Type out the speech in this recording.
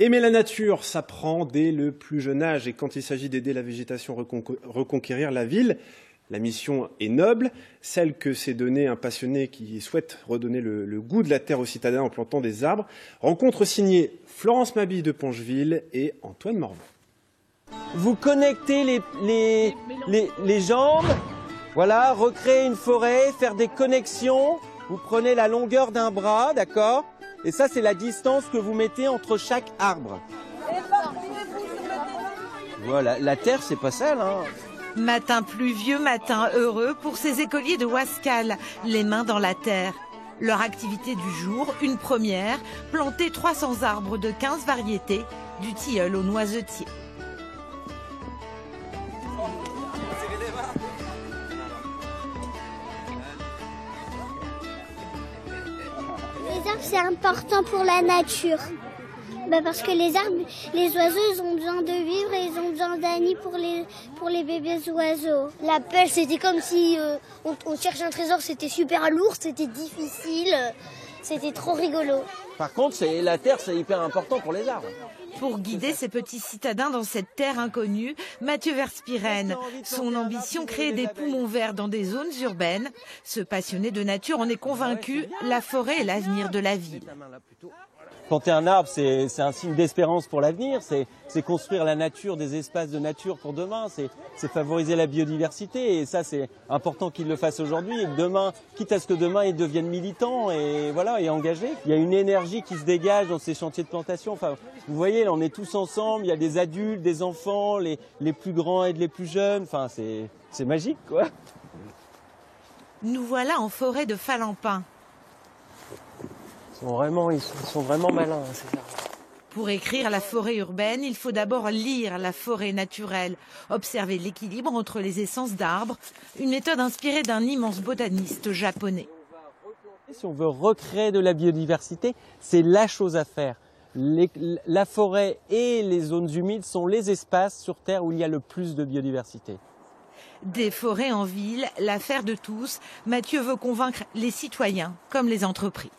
Aimer la nature, ça prend dès le plus jeune âge. Et quand il s'agit d'aider la végétation à reconquérir la ville, la mission est noble, celle que s'est donnée un passionné qui souhaite redonner le goût de la terre aux citadins en plantant des arbres. Rencontre signée Florence Mabille de Poncheville et Antoine Morvan. Vous connectez les jambes, voilà, recréer une forêt, faire des connexions. Vous prenez la longueur d'un bras, d'accord? Et ça, c'est la distance que vous mettez entre chaque arbre. Voilà, la terre, c'est pas sale, hein. Matin pluvieux, matin heureux pour ces écoliers de Wascal, les mains dans la terre. Leur activité du jour, une première, planter 300 arbres de 15 variétés, du tilleul au noisetier. Les arbres, c'est important pour la nature. Parce que les arbres, les oiseaux, ils ont besoin de vivre et ils ont besoin d'amis pour les bébés oiseaux. La pêche, c'était comme si on cherche un trésor, c'était super lourd, c'était difficile, c'était trop rigolo. Par contre, la terre, c'est hyper important pour les arbres. Pour guider ces petits citadins dans cette terre inconnue, Mathieu Verspiren. Son ambition, créer des poumons verts dans des zones urbaines. Ce passionné de nature en est convaincu, la forêt est l'avenir de la ville. Planter un arbre, c'est un signe d'espérance pour l'avenir, c'est construire la nature, des espaces de nature pour demain, c'est favoriser la biodiversité et ça c'est important qu'ils le fassent aujourd'hui et que demain, quitte à ce que demain ils deviennent militants et voilà et engagés. Il y a une énergie qui se dégage dans ces chantiers de plantation. Enfin, vous voyez, là, on est tous ensemble, il y a des adultes, des enfants, les plus grands et les plus jeunes. Enfin, c'est magique, quoi. Nous voilà en forêt de Falampin. Ils sont vraiment malins, ces arbres. Pour écrire la forêt urbaine, il faut d'abord lire la forêt naturelle, observer l'équilibre entre les essences d'arbres, une méthode inspirée d'un immense botaniste japonais. Si on veut recréer de la biodiversité, c'est la chose à faire. La forêt et les zones humides sont les espaces sur Terre où il y a le plus de biodiversité. Des forêts en ville, l'affaire de tous, Mathieu veut convaincre les citoyens comme les entreprises.